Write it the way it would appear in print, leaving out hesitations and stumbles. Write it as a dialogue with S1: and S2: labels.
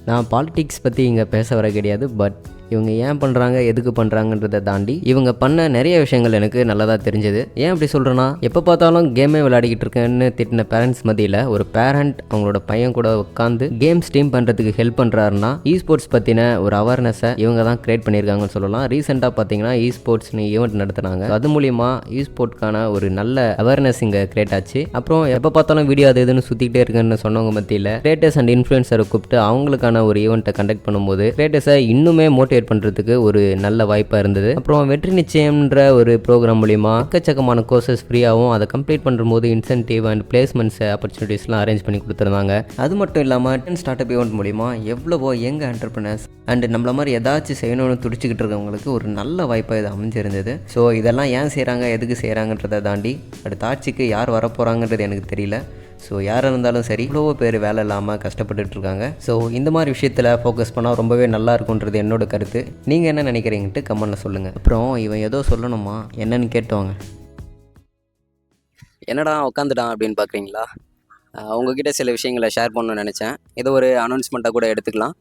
S1: நான் பாலிடிக்ஸ் பற்றி இங்கே பேச வர கிடையாது. பட் இவங்க ஏன் பண்ணுறாங்க, எதுக்கு பண்ணுறாங்கன்றதை தாண்டி இவங்க பண்ண நிறைய விஷயங்கள் எனக்கு நல்லதாக தெரிஞ்சது. ஏன் அப்படி சொல்கிறேன்னா, எப்போ பார்த்தாலும் கேமே விளையாடிக்கிட்டு இருக்கேன்னு திட்டின பேரண்ட்ஸ் மத்தியில் ஒரு பேரண்ட் அவங்களோட பையன் கூட உட்காந்து கேம் ஸ்ட்ரீம் பண்ணுறதுக்கு ஹெல்ப் பண்ணுறாருன்னா, ஸ்போர்ட்ஸ் பற்றின ஒரு அவேர்னஸை இவங்க தான் கிரியேட் பண்ணியிருக்காங்கன்னு சொல்லலாம். ரீசெண்டாக பார்த்தீங்கன்னா ஸ்போர்ட்ஸ்னு ஈவெண்ட் நடத்துனாங்க. அது மூலிமா ஸ்போர்ட்ஸ்க்கான ஒரு நல்ல அவேர்னஸ் இங்கே கிரியேட் ஆச்சு. அப்புறம் எப்போ பார்த்தாலும் வீடியோ அது எதுன்னு சுற்றிக்கிட்டே இருக்குன்னு சொன்னவங்க மத்தியில் கிரியேட்டர்ஸ் அண்ட் இன்ஃப்ளூயன்சரை கூப்பிட்டு அவங்களுக்கான ஒரு ஈவெண்ட்டை கண்டக்ட் பண்ணும்போது கிரியேட்டர்ஸை இன்னுமே மோட்டிவேட் பண்ணுறதுக்கு ஒரு நல்ல வாய்ப்பாக இருந்தது. அப்புறம் வெற்றி நிச்சயம்ன்ற ஒரு ப்ரோக்ராம் மூலிமா எக்கச்சக்கமான கோர்சஸ் ஃப்ரீயாகவும் அதை கம்ப்ளீட் பண்ணும்போது இன்சென்டிவ் அண்ட் பிளேஸ்மெண்ட்ஸ் ஆப்பர்ச்சுனிட்டிஸ்லாம் அரேஞ்ச் பண்ணி கொடுத்துருந்தாங்க. அது மட்டும் இல்லாமல் ஸ்டார்ட் அப் ஈவெண்ட் மூலிமா எவ்வளவோ யங் என்டர்பிரினர்ஸ் அண்ட் நம்மள மாதிரி ஏதாச்சும் செய்யணும்னு துடிச்சிக்கிட்டு இருக்கவங்களுக்கு ஒரு நல்ல வாய்ப்பாக இது அமைஞ்சிருந்தது. ஸோ இதெல்லாம் ஏன் செய்கிறாங்க, எதுக்கு செய்கிறாங்கன்றதை தாண்டி அடுத்த ஆட்சிக்கு யார் வரப்போகிறாங்கன்றது எனக்கு தெரியல. ஸோ யாராக இருந்தாலும் சரி, இவ்வளோ பேர் வேலை இல்லாமல் கஷ்டப்பட்டுட்ருக்காங்க. ஸோ இந்த மாதிரி விஷயத்தில் ஃபோக்கஸ் பண்ணால் ரொம்பவே நல்லா இருக்குன்றது என்னோட கருத்து. நீங்கள் என்ன நினைக்கிறீங்கன்ட்டு கமெண்ட்டில் சொல்லுங்கள். அப்புறம் இவன் ஏதோ சொல்லணுமா, என்னன்னு கேட்டுவாங்க.
S2: என்னடா உட்காந்துட்டான் அப்படின்னு பார்க்குறீங்களா? உங்ககிட்ட சில விஷயங்களை ஷேர் பண்ணணும்னு நினச்சேன். இது ஒரு அனௌன்ஸ்மெண்ட்டாக கூட எடுத்துக்கலாம்.